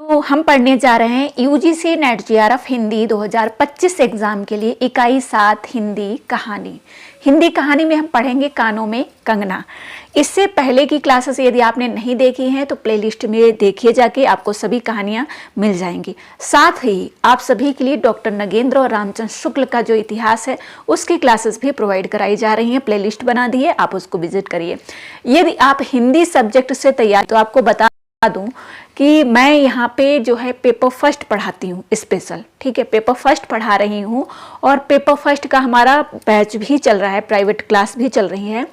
तो हम पढ़ने जा रहे हैं UGC net JRF Hindi 2025 exam के लिए इकाई 7 हिंदी कहानी। हिंदी कहानी में हम पढ़ेंगे कानों में कंगना। इससे पहले की क्लासेस यदि आपने नहीं देखी हैं तो प्लेलिस्ट में देखिए जाके, आपको सभी कहानियां मिल जाएंगी। साथ ही आप सभी के लिए डॉक्टर नगेंद्र और रामचंद्र शुक्ल का जो इतिहास है उसकी क्लासेस भी प्रोवाइड कराई जा रही हैं। प्लेलिस्ट बना दी है, आप उसको विजिट करिए। यदि आप हिंदी सब्जेक्ट से तैयार, तो आपको बता दूं कि मैं यहाँ पे जो है पेपर फर्स्ट पढ़ाती हूँ स्पेशल, ठीक है। पेपर फर्स्ट पढ़ा रही हूँ और पेपर फर्स्ट का हमारा बैच भी चल रहा है, प्राइवेट क्लास भी चल रही है।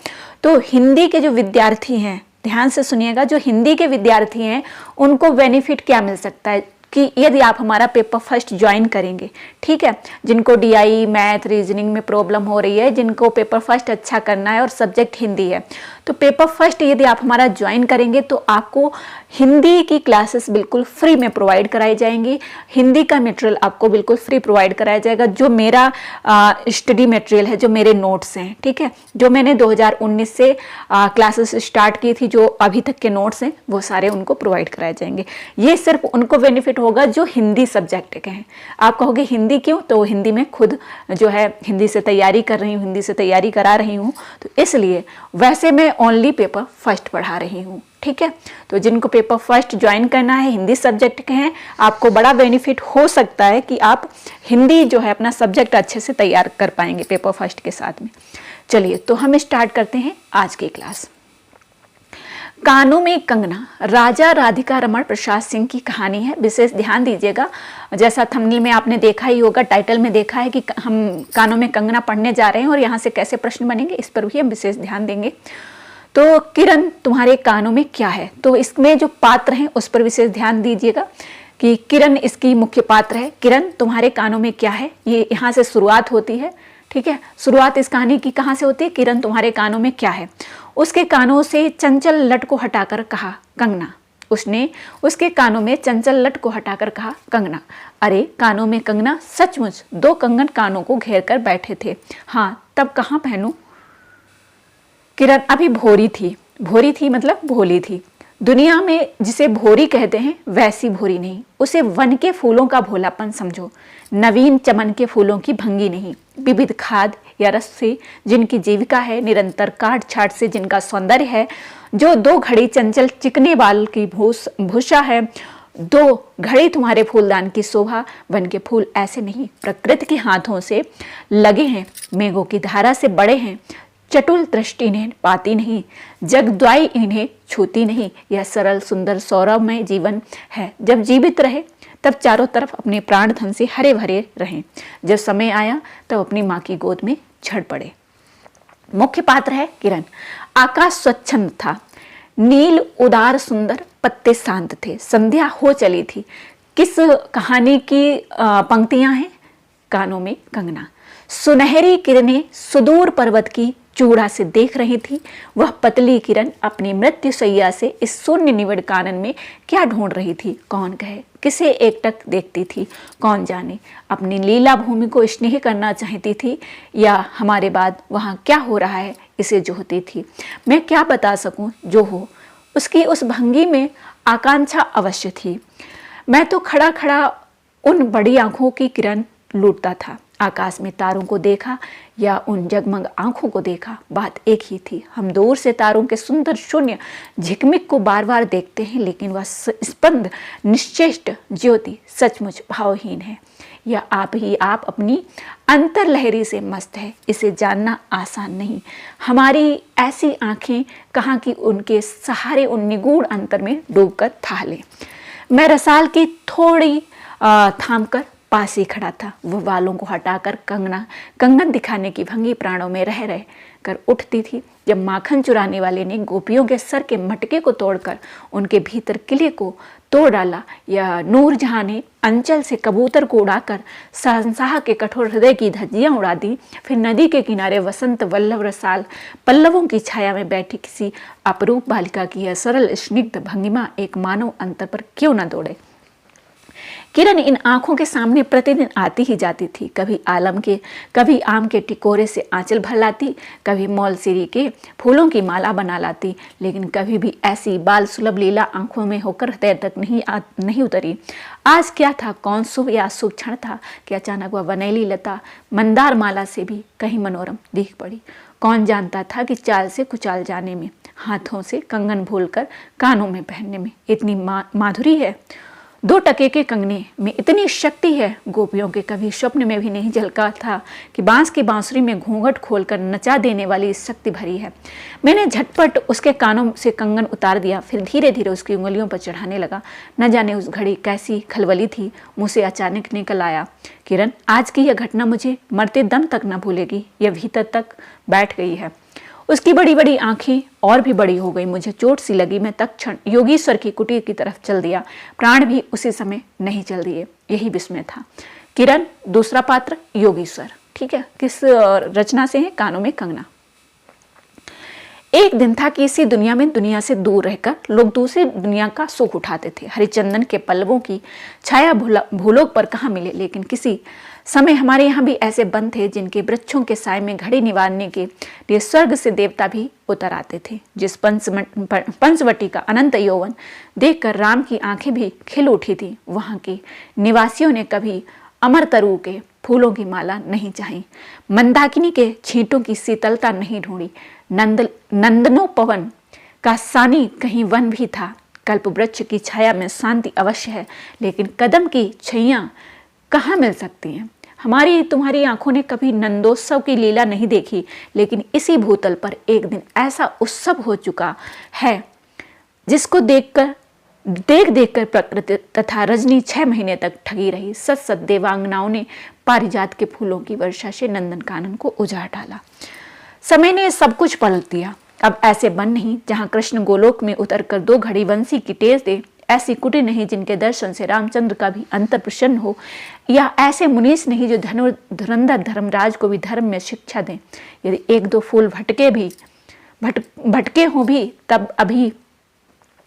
तो हिंदी के जो विद्यार्थी हैं, ध्यान से सुनिएगा, जो हिंदी के विद्यार्थी हैं उनको बेनिफिट क्या मिल सकता है कि यदि आप हमारा पेपर फर्स्ट ज्वाइन करेंगे, ठीक है। जिनको डीआई, मैथ, रीजनिंग में प्रॉब्लम हो रही है, जिनको पेपर फर्स्ट अच्छा करना है और सब्जेक्ट हिंदी है, तो पेपर फर्स्ट यदि आप हमारा ज्वाइन करेंगे तो आपको हिंदी की क्लासेस बिल्कुल फ्री में प्रोवाइड कराई जाएंगी। हिंदी का मटेरियल आपको बिल्कुल फ्री प्रोवाइड कराया जाएगा। जो मेरा स्टडी मटेरियल है, जो मेरे नोट्स हैं, ठीक है, जो मैंने 2019 से क्लासेस स्टार्ट की थी, जो अभी तक के नोट्स हैं वो सारे उनको प्रोवाइड कराए जाएंगे। ये सिर्फ उनको बेनिफिट होगा जो हिंदी सब्जेक्ट के हैं। आप कहोगे हिंदी क्यों? तो हिंदी में खुद जो है हिंदी से तैयारी कर रही हूँ, हिंदी से तैयारी करा रही हूँ, तो इसलिए वैसे मैं ओनली पेपर फर्स्ट पढ़ा रही हूँ, ठीक है। तो जिनको पेपर फर्स्ट ज्वाइन करना है, हिंदी सब्जेक्ट के हैं, आपको बड़ा बेनिफिट हो सकता है कि आप हिंदी जो है अपना सब्जेक्ट अच्छे से तैयार कर पाएंगे पेपर फर्स्ट के साथ में। चलिए तो हम स्टार्ट करते हैं आज की क्लास। कानों में कंगना राजा राधिका रमण प्रसाद सिंह की कहानी है। विशेष ध्यान दीजिएगा, जैसा थंबनेल में आपने देखा ही होगा, टाइटल में देखा है कि हम कानों में कंगना पढ़ने जा रहे हैं और यहाँ से कैसे प्रश्न बनेंगे इस पर भी हम विशेष ध्यान देंगे। तो किरण तुम्हारे कानों में क्या है, तो इसमें जो पात्र हैं उस पर विशेष ध्यान दीजिएगा कि किरण इसकी मुख्य पात्र है। किरण तुम्हारे कानों में क्या है, ये यहाँ से शुरुआत होती है, ठीक है। शुरुआत इस कहानी की कहाँ से होती है? किरण तुम्हारे कानों में क्या है। उसके कानों से चंचल लट को हटाकर कहा कंगना। उसने उसके कानों में चंचल लट को हटाकर कहा कंगना। अरे कानों में कंगना, सचमुच दो कंगन कानों को घेर कर बैठे थे। हाँ, तब कहाँ पहनूं? किरण अभी भोरी थी। भोरी थी मतलब भोली थी। दुनिया में जिसे भोरी कहते हैं वैसी भोरी नहीं। उसे वन के फूलों का भोलापन समझो, नवीन चमन के फूलों की भंगी नहीं। विविध खाद या रस से जिनकी जीविका है, निरंतर काट छाट से जिनका सौंदर्य है, जो दो घड़ी चंचल चिकने बाल की भूषा है, दो घड़ी तुम्हारे फूलदान की शोभा। वन के फूल ऐसे नहीं, प्रकृति के हाथों से लगे हैं, मेघों की धारा से बड़े हैं। चटुल दृष्टि इन्हें पाती नहीं, जगद्वाई इन्हें छूती नहीं। यह सरल सुंदर सौरभ में जीवन है। जब जीवित रहे तब चारों तरफ अपने प्राण धन से हरे भरे रहें। जब समय आया तब अपनी माँ की गोद में झड़ पड़े। मुख्य पात्र है किरण। आकाश स्वच्छंद था, नील उदार सुंदर, पत्ते शांत थे। संध्या हो चली थी। किस कहानी की पंक्तियां हैं? कानों में कंगना। सुनहरी किरणें सुदूर पर्वत की चूड़ा से देख रही थी। वह पतली किरण अपनी मृत्यु सैया से इस शून्य निविड़ कानन में क्या ढूंढ रही थी? कौन कहे, किसे एकटक देखती थी? कौन जाने, अपनी लीला भूमि को स्नेह करना चाहती थी या हमारे बाद वहाँ क्या हो रहा है इसे जोहती थी। मैं क्या बता सकूं, जो हो। उसकी उस भंगी में आकांक्षा अवश्य थी। मैं तो खड़ा खड़ा उन बड़ी आंखों की किरण लूटता था। आकाश में तारों को देखा या उन जगमग आंखों को देखा, बात एक ही थी। हम दूर से तारों के सुंदर शून्य झिकमिक को बार बार देखते हैं, लेकिन वह स्पंद निश्चेष्ट ज्योति सचमुच भावहीन है। या आप ही आप अपनी अंतर लहरी से मस्त है, इसे जानना आसान नहीं। हमारी ऐसी आंखें कहाँ की उनके सहारे उन निगूढ़ अंतर में डूबकर था ले। मैं रसाल की थोड़ी थाम कर पास ही खड़ा था। वह वालों को हटाकर कंगन दिखाने की भंगी प्राणों में रह रह कर उठती थी। जब माखन चुराने वाले ने गोपियों के सर के मटके को तोड़कर उनके भीतर किले को तोड़ डाला, या नूरजहां ने अंचल से कबूतर को उड़ाकर शहंशाह के कठोर हृदय की धज्जियां उड़ा दी, फिर नदी के किनारे वसंत वल्लभ रसाल पल्लवों की छाया में बैठी किसी अपरूप बालिका की यह सरल स्निग्ध भंगिमा एक मानव अंतर पर क्यों न दौड़े। किरण इन आंखों के सामने प्रतिदिन आती ही जाती थी। कभी आम के टिकोरे से आंचल भर लाती, कभी मौलसिरी के फूलों की माला बना लाती, लेकिन कभी भी ऐसी बाल सुलभ लीला आंखों में होकर हृदय तक नहीं उतरी। आज क्या था, कौन शुभ या अशुभ क्षण था कि अचानक वह वनैली लता मंदार माला से भी कहीं मनोरम दिख पड़ी। कौन जानता था कि चाल से कुचाल जाने में, हाथों से कंगन भूलकर कानों में पहनने में इतनी माधुरी है। 2 टके के कंगने में इतनी शक्ति है। गोपियों के कभी स्वप्न में भी नहीं झलका था कि बांस की बांसुरी में घूंघट खोलकर नचा देने वाली शक्ति भरी है। मैंने झटपट उसके कानों से कंगन उतार दिया, फिर धीरे धीरे उसकी उंगलियों पर चढ़ाने लगा। न जाने उस घड़ी कैसी खलबली थी, मुँह से अचानक निकल आया, किरण, आज की यह घटना मुझे मरते दम तक न भूलेगी। यह भीतर तक बैठ गई है। उसकी बड़ी बड़ी आंखें और भी बड़ी हो गई। मुझे चोट सी लगी। मैं तत्क्षण योगीश्वर की कुटीर की तरफ चल दिया। प्राण भी उसी समय नहीं चल दिए। यही विस्मय था। किरण, दूसरा पात्र योगीश्वर। ठीक है, किस रचना से है? कानों में कंगना। एक दिन था कि इसी दुनिया में दुनिया से दूर रहकर लोग दूसरी दुनिया का सुख उठाते थे। हरिचंदन के पल्लवों की छाया भूलोक पर कहाँ मिले, लेकिन किसी समय हमारे यहाँ भी ऐसे वन थे जिनके वृक्षों के साय में घड़ी निवारने के लिए स्वर्ग से देवता भी उतर आते थे। जिस पंचवटी का अनंत यौवन देखकर राम की आंखें भी खिल उठी थी, वहाँ के निवासियों ने कभी अमरतरू के फूलों की माला नहीं चाही, मंदाकिनी के छींटों की शीतलता नहीं ढूंढी। नंदनोपवन का सानी कहीं वन भी था। कल्प वृक्ष की छाया में शांति अवश्य है, लेकिन कदम की छैया कहाँ मिल सकती हैं? हमारी तुम्हारी आंखों ने कभी नंदोत्सव की लीला नहीं देखी, लेकिन इसी भूतल पर एक दिन ऐसा उत्सव हो चुका है जिसको देख कर प्रकृति तथा रजनी 6 महीने तक ठगी रही। सत देवांगनाओं ने पारिजात के फूलों की वर्षा से नंदनकानन को उजाड़ डाला। समय ने सब कुछ पलट दिया। अब ऐसे वन नहीं जहां कृष्ण गोलोक में उतरकर 2 घड़ी बंसी की टेज दे, ऐसी कुटीर नहीं जिनके दर्शन से रामचंद्र का भी अंतर प्रसन्न हो, या ऐसे मुनीष नहीं जो धुरंधर धर्मराज को भी धर्म में शिक्षा दें। यदि 1-2 फूल भटके हों भी, तब अभी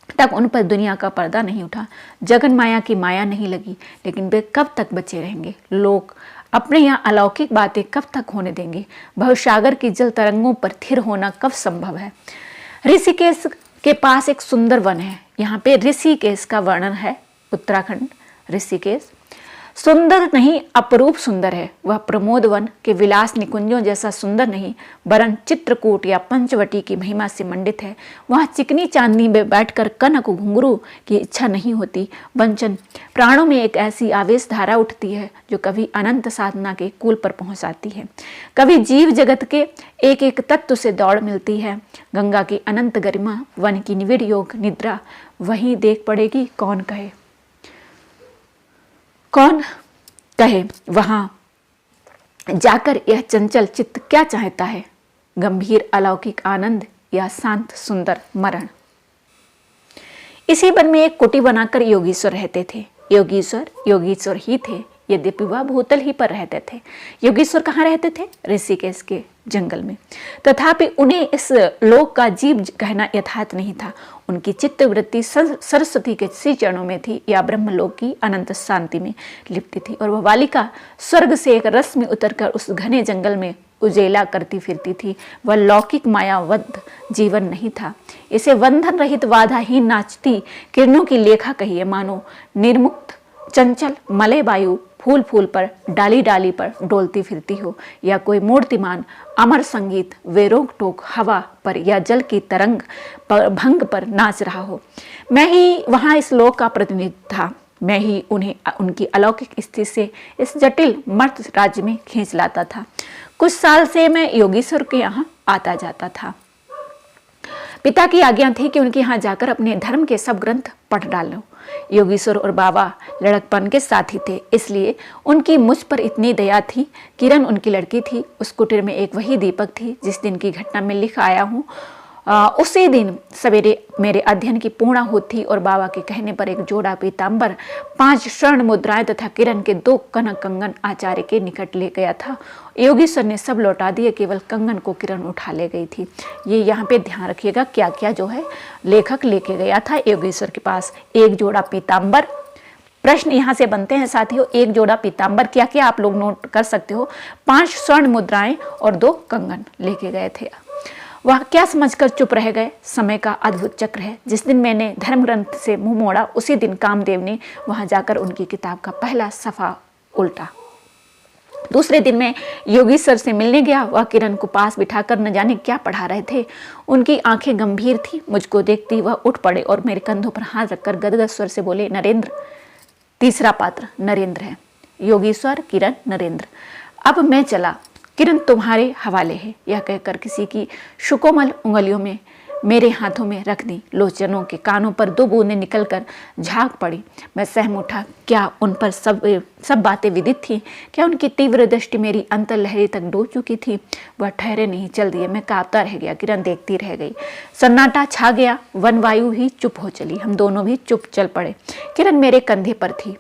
तक उन पर दुनिया का पर्दा नहीं उठा, जगन माया की माया नहीं लगी, लेकिन वे कब तक बचे रहेंगे? लोग अपने यहाँ अलौकिक बातें कब तक होने देंगे? भवसागर की जल तरंगों पर थिर होना कब संभव है? ऋषिकेश के पास एक सुंदर वन है। यहाँ पे ऋषिकेश का वर्णन है। उत्तराखंड ऋषिकेश सुंदर नहीं, अपरूप सुंदर है। वह प्रमोद वन के विलास निकुंजों जैसा सुंदर नहीं, वरन चित्रकूट या पंचवटी की महिमा से मंडित है। वहाँ चिकनी चांदनी में बैठकर कनक घुंघरू की इच्छा नहीं होती। वंचन प्राणों में एक ऐसी आवेश धारा उठती है जो कभी अनंत साधना के कुल पर पहुंचाती है, कभी जीव जगत के एक एक तत्व से दौड़ मिलती है। गंगा की अनंत गरिमा, वन की निविड़ योग निद्रा वहीं देख पड़ेगी। कौन कहे वहां जाकर यह चंचल चित्त क्या चाहता है? गंभीर अलौकिक आनंद या शांत सुंदर मरण? इसी वन में एक कुटी बनाकर योगीश्वर रहते थे। योगीश्वर ही थे, यद्यपि वह भूतल ही पर रहते थे। योगीश्वर कहाँ रहते थे? ऋषिकेश के जंगल में। तथापि उन्हें इस लोक का जीव कहना यथार्थ नहीं था। उनकी चित्तवृत्ति सरस्वती के श्री चरणों में थी, या ब्रह्मलोक की अनंत शांति में लिप्त थी। और वह बालिका स्वर्ग से एक रस में उतरकर उस घने जंगल में उजेला करती फिरती थी। वह लौकिक मायावद्ध जीवन नहीं था। इसे बंधन रहित बाधाहीन नाचती किरणों की लेखा कहिए, मानो निर्मुक्त चंचल मलय वायु फूल फूल पर डाली डाली पर डोलती फिरती हो, या कोई मूर्तिमान अमर संगीत वेरोक टोक हवा पर या जल की तरंग पर भंग पर नाच रहा हो। मैं ही वहाँ इस लोक का प्रतिनिधि था। मैं ही उन्हें उनकी अलौकिक स्थिति से इस जटिल मर्त राज्य में खींच लाता था। कुछ साल से मैं योगीश्वर के यहाँ आता जाता था। पिता की आज्ञा थी कि उनके यहाँ जाकर अपने धर्म के सब ग्रंथ पढ़ डालो। योगीश्वर और बाबा लड़कपन के साथी थे, इसलिए उनकी मुझ पर इतनी दया थी। किरण उनकी लड़की थी। उस कुटीर में एक वही दीपक थी जिस दिन की घटना में लिख आया हूँ। उसी दिन सवेरे मेरे अध्ययन की पूर्णाहुति और बाबा के कहने पर एक जोड़ा पीताम्बर, 5 स्वर्ण मुद्राएं तथा किरण के 2 कनक कंगन आचार्य के निकट ले गया था। योगीश्वर ने सब लौटा दिए, केवल कंगन को किरण उठा ले गई थी। ये यहाँ पे ध्यान रखिएगा क्या क्या जो है लेखक लेके गया था योगीश्वर के पास। एक जोड़ा पीताम्बर, प्रश्न यहाँ से बनते हैं साथियों, एक जोड़ा पीताम्बर, क्या क्या आप लोग नोट कर सकते हो, 5 स्वर्ण मुद्राएं और 2 कंगन लेके गए थे। वह क्या समझकर चुप रह गए, समय का अद्भुत चक्र है। जिस दिन मैंने धर्म ग्रंथ से मुंह मोड़ा उसी दिन कामदेव ने वहां जाकर उनकी किताब का पहला सफा उल्टा। दूसरे दिन मैं योगीश्वर से मिलने गया। वह किरण को पास बिठाकर न जाने क्या पढ़ा रहे थे। उनकी आंखें गंभीर थी। मुझको देखती वह उठ पड़े और मेरे कंधों पर हाथ रखकर गदगद स्वर से बोले, नरेंद्र। तीसरा पात्र नरेंद्र है, योगीश्वर, किरण, नरेंद्र। अब मैं चला, किरण तुम्हारे हवाले है। यह कहकर किसी की सुकोमल उंगलियों में मेरे हाथों में रख दी। लोचनों के कानों पर 2 बूंदें निकलकर झांक पड़ी। मैं सहम उठा। क्या उन पर सब बातें विदित थी? क्या उनकी तीव्र दृष्टि मेरी अंतर लहरी तक डूब चुकी थी? वह ठहरे नहीं, चल दिए। मैं कांपता रह गया, किरण देखती रह गई। सन्नाटा छा गया, वन वायु ही चुप हो चली। हम दोनों भी चुप चल पड़े। किरण मेरे कंधे पर थी।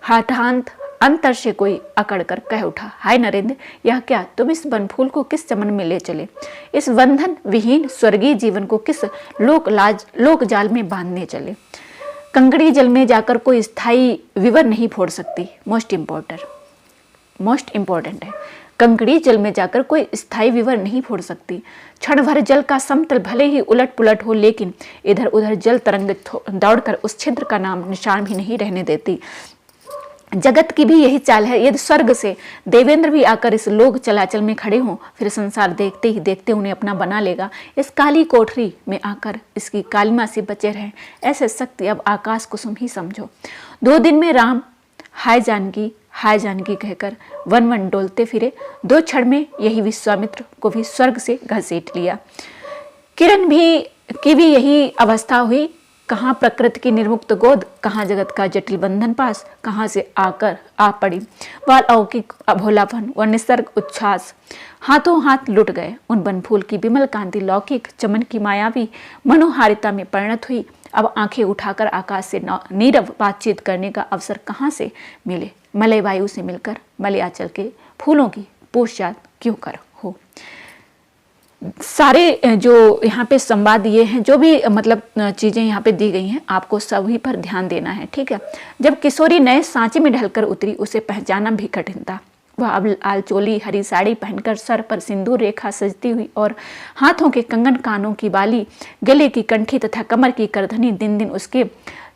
हठात अंतर से कोई अकड़ कर कह उठा, हाय नरेंद्र, यह क्या? तुम इस बनफूल को किस चमन में ले चले? इस बंधन विहीन स्वर्गीय जीवन को किस लोक जाल में बांधने चले? कंकड़ी जल में जाकर कोई स्थायी विवर नहीं फोड़ सकती। मोस्ट इंपॉर्टेंट है। कंकड़ी जल में जाकर कोई स्थायी विवर नहीं फोड़ सकती। क्षण भर जल का समतल भले ही उलट पुलट हो, लेकिन इधर उधर जल तरंग दौड़कर उस छिद्र का नाम निशान भी नहीं रहने देती। जगत की भी यही चाल है। यदि स्वर्ग से देवेंद्र भी आकर इस लोक चलाचल में खड़े हों, फिर संसार देखते ही देखते उन्हें अपना बना लेगा। इस काली कोठरी में आकर इसकी कालिमा से बचे रहें, ऐसे शक्ति अब आकाश कुसुम ही समझो। 2 दिन में राम हाय जानकी कहकर वन वन डोलते फिरे। 2 क्षण में यही विश्वामित्र को भी स्वर्ग से घसीट लिया। किरण की भी यही अवस्था हुई। कहाँ प्रकृति की निर्मुक्त गोद, कहाँ जगत का जटिल बंधन पास, कहाँ से आकर आ पड़ी वह अलौकिक अभोलापन, वह निसर्ग उच्छ्वास। हाथों हाथ लुट गए। उन बनफूल की विमल कांति लौकिक चमन की मायावी मनोहारिता में परिणत हुई। अब आंखें उठाकर आकाश से नीरव बातचीत करने का अवसर कहाँ से मिले? मलय वायु से मिलकर मलयाचल के फूलों की पूछताछ क्यों कर हो। सारे जो यहाँ पे संवाद ये हैं, जो भी मतलब चीज़ें यहाँ पे दी गई हैं, आपको सभी पर ध्यान देना है, ठीक है। जब किशोरी नए सांचे में ढलकर उतरी, उसे पहचाना भी कठिन था। वह अब लाल चोली, हरी साड़ी पहनकर, सर पर सिंदूर रेखा सजती हुई और हाथों के कंगन, कानों की बाली, गले की कंठी तथा कमर की करधनी दिन दिन उसके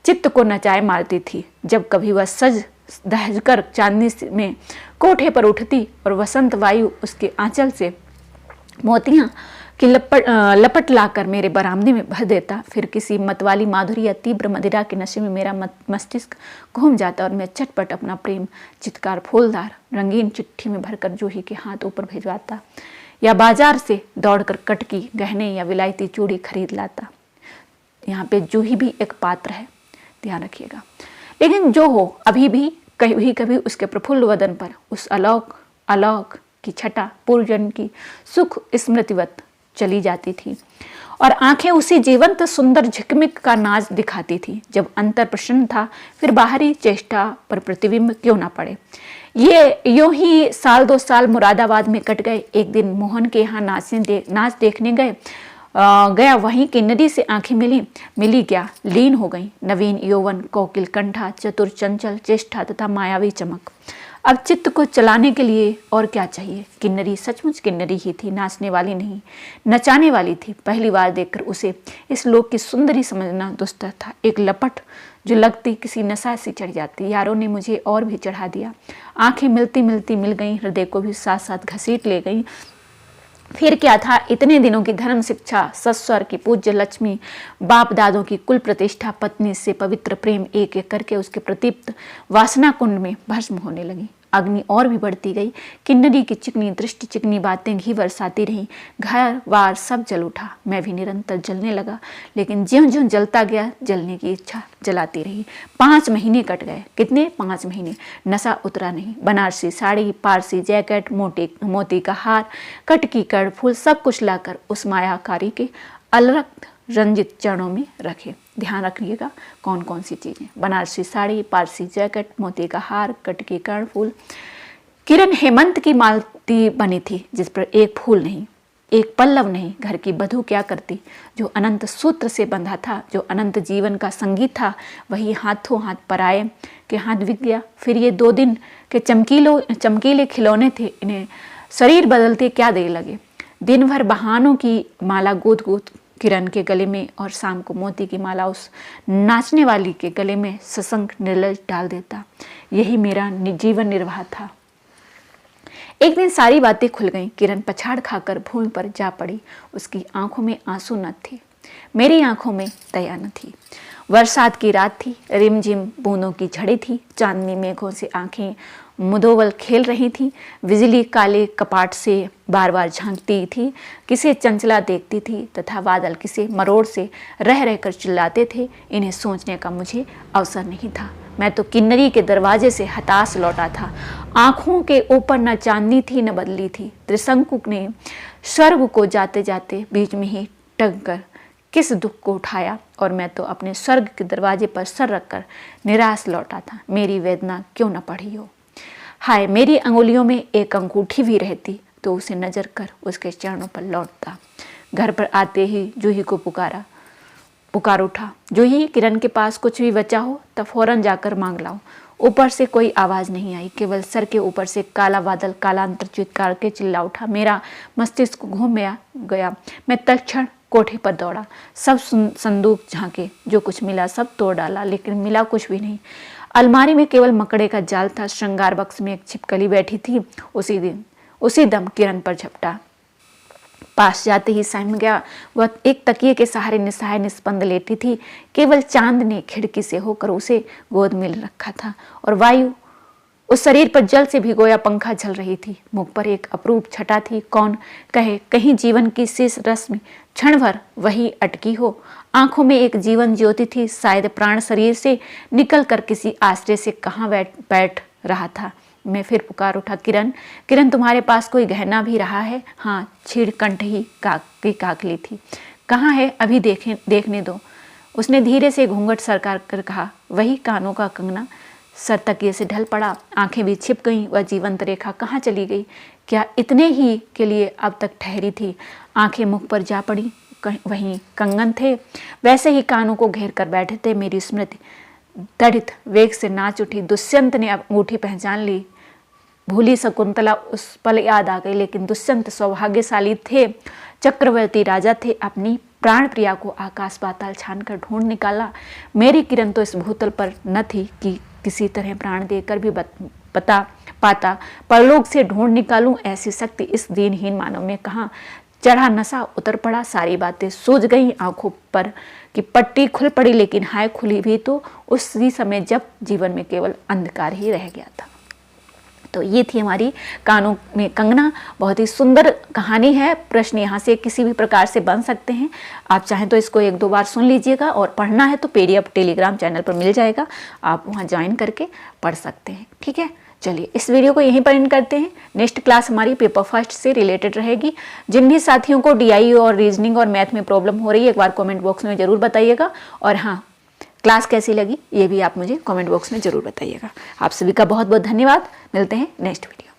चित्त को नचाए मारती थी। जब कभी वह सज दहजकर चांदनी में कोठे पर उठती और वसंत वायु उसके आंचल से मोतियां की लपट लाकर मेरे बरामदे में भर देता, फिर किसी मतवाली माधुरी या तीव्र मदिरा के नशे में मेरा मस्तिष्क घूम जाता और मैं चटपट अपना प्रेम चित्कार फूलदार रंगीन चिट्ठी में भरकर जूही के हाथ ऊपर भिजवाता, या बाजार से दौड़कर कटकी, गहने या विलायती चूड़ी खरीद लाता। यहाँ पे जूही भी एक पात्र है, ध्यान रखिएगा। लेकिन जो हो, अभी भी कभी कभी उसके प्रफुल्ल वदन पर उस अलौक की छटा पूर्व जन्म की सुख स्मृतिवत चली जाती थी और आंखें उसी जीवंत सुंदर झिकमिक का नाच दिखाती थी। जब अंतर प्रसन्न था, फिर बाहरी चेष्टा पर प्रतिबिंब क्यों ना पड़े। ये यूं ही 1-2 साल मुरादाबाद में कट गए। एक दिन मोहन के यहाँ नाच देखने गया। वहीं किन्नरी से आंखें मिली क्या, लीन हो गई। नवीन यौवन, कोकिल कंठा, चतुर चंचल चेष्टा तथा मायावी चमक। अब चित्त को चलाने के लिए और क्या चाहिए। किन्नरी सचमुच किन्नरी ही थी, नाचने वाली नहीं, नचाने वाली थी। पहली बार देखकर उसे इस लोक की सुंदरी समझना दुस्तर था। एक लपट जो लगती किसी नशा से चढ़ जाती। यारों ने मुझे और भी चढ़ा दिया। आंखें मिलती मिलती मिल गईं, हृदय को भी साथ साथ घसीट ले गईं। फिर क्या था, इतने दिनों की धर्म शिक्षा, सस्वर की पूज्य लक्ष्मी, बाप दादों की कुल प्रतिष्ठा, पत्नी से पवित्र प्रेम एक एक करके उसके प्रदीप्त वासना कुंड में भस्म होने लगी। अग्नि और भी बढ़ती गई। किन्नरी की चिकनी दृष्टि, चिकनी बातें घी बरसाती रहीं। घर वार सब जल उठा। मैं भी निरंतर जलने लगा, लेकिन ज्यों ज्यों जलता गया, जलने की इच्छा जलाती रही। 5 महीने कट गए। कितने? 5 महीने। नशा उतरा नहीं। बनारसी साड़ी, पारसी जैकेट, मोती का हार, कटकी कड़ फूल, सब कुछ लाकर उस मायाकारी के अलरक्त रंजित चरणों में रखे। ध्यान रखिएगा कौन कौन सी चीजें। बनारसी साड़ी, पारसी जैकेट, मोती का हार, कटकी कर्ण फूल। किरण हेमंत की मालती बनी थी जिस पर एक फूल नहीं। एक पल्लव नहीं, घर की बधू क्या करती। जो अनंत सूत्र से बंधा था, जो अनंत जीवन का संगीत था, वही हाथों हाथ पराए के हाथ बिक गया। फिर ये 2 दिन के चमकीले खिलौने थे, इन्हें शरीर बदलते क्या देर लगे। दिन भर बहानों की माला गूंथ गूंथ किरण के गले में, और शाम को मोती की माला उस नाचने वाली के गले में सशंक निर्लज डाल देता। यही मेरा जीवन निर्वाह था। एक दिन सारी बातें खुल गईं। किरण पछाड़ खाकर भूमि पर जा पड़ी। उसकी आंखों में आंसू न थे, मेरी आंखों में दया न थी। बरसात की रात थी, रिमझिम बूंदों की झड़ी थी। चांदनी मेघों से आंखें मुदोवल खेल रही थी। बिजली काले कपाट से बार बार झांकती थी, किसे चंचला देखती थी, तथा बादल किसे मरोड़ से रह रहकर चिल्लाते थे। इन्हें सोचने का मुझे अवसर नहीं था। मैं तो किन्नरी के दरवाजे से हताश लौटा था। आंखों के ऊपर न चांदनी थी न बदली थी। त्रिशंकु ने स्वर्ग को जाते जाते बीच में ही टंग कर किस दुख को उठाया, और मैं तो अपने स्वर्ग के दरवाजे पर सर रखकर निराश लौटा था। मेरी वेदना क्यों न पढ़ी हो। हाय, मेरी अंगुलियों में एक अंगूठी भी रहती तो उसे नजर कर उसके चरणों पर लौटता। घर पर आते ही जूही को पुकार उठा। जूही, किरण के पास कुछ भी बचा हो तब फौरन जाकर मांग लाओ। ऊपर से कोई आवाज नहीं आई, केवल सर के ऊपर से काला बादल कालांतर चित्कार के चिल्ला उठा। मेरा मस्तिष्क घूम गया। मैं तत्क्षण कोठे पर दौड़ा। सब संदूक झांके, जो कुछ मिला सब तोड़ डाला, लेकिन मिला कुछ भी नहीं। अलमारी में केवल मकड़े का जाल था। श्रृंगार बक्स में एक छिपकली बैठी थी। उसी दम किरण पर झपटा। पास जाते ही सहम गया। वह एक तकिए के सहारे निस्सहाय निस्पंद लेटी थी। केवल चांद ने खिड़की से होकर उसे गोद में रखा था, और वायु उस शरीर पर जल से भिगोया पंखा झल रही थी। मुख पर एक अपूर्व छटा थी। कौन कहे कहीं जीवन की शेष रश्मि क्षण भर वही अटकी हो। आंखों में एक जीवन ज्योति थी। शायद प्राण शरीर से निकल कर किसी आश्रय से कहाँ बैठ रहा था। मैं फिर पुकार उठा, किरण, किरण, तुम्हारे पास कोई गहना भी रहा है? हाँ, छीड़ कंठ ही काकली थी। कहाँ है? अभी देखने दो। उसने धीरे से घूंघट सरकार कर कहा। वही कानों का कंगना। सर तकिए से ढल पड़ा, आंखें भी छिप गईं। वह जीवंत रेखा कहाँ चली गई? क्या इतने ही के लिए अब तक ठहरी थी? आंखें मुख पर जा पड़ी। वहीं कंगन थे, वैसे ही कानों को घेर कर बैठे थे। मेरी स्मृति तड़ित वेग से नाच उठी। दुष्यंत ने अंगूठी पहचान ली। भूली शकुंतला उस पल याद आ गई, लेकिन दुष्यंत सौभाग्यशाली थे, चक्रवर्ती राजा थे। अपनी प्राण प्रिया को आकाश पाताल छान कर ढूंढ निकाला। मेरी किरण तो इस भूतल पर न थी कि किसी तरह प्राण देकर भी पाता परलोक से ढूंढ निकालूं। ऐसी शक्ति इस दीनहीन मानव में कहाँ? चढ़ा नशा उतर पड़ा। सारी बातें सूझ गई। आंखों पर की पट्टी खुल पड़ी, लेकिन हाय खुली भी तो उसी समय जब जीवन में केवल अंधकार ही रह गया था। तो ये थी हमारी कानों में कंगना। बहुत ही सुंदर कहानी है। प्रश्न यहाँ से किसी भी प्रकार से बन सकते हैं। आप चाहें तो इसको 1-2 बार सुन लीजिएगा, और पढ़ना है तो PDF टेलीग्राम चैनल पर मिल जाएगा, आप वहाँ ज्वाइन करके पढ़ सकते हैं। ठीक है, चलिए इस वीडियो को यहीं पर एंड करते हैं। नेक्स्ट क्लास हमारी पेपर फर्स्ट से रिलेटेड रहेगी। जिन भी साथियों को DI और रीजनिंग और मैथ में प्रॉब्लम हो रही है, एक बार कमेंट बॉक्स में ज़रूर बताइएगा। और हाँ, क्लास कैसी लगी ये भी आप मुझे कमेंट बॉक्स में ज़रूर बताइएगा। आप सभी का बहुत बहुत धन्यवाद। मिलते हैं नेक्स्ट वीडियो।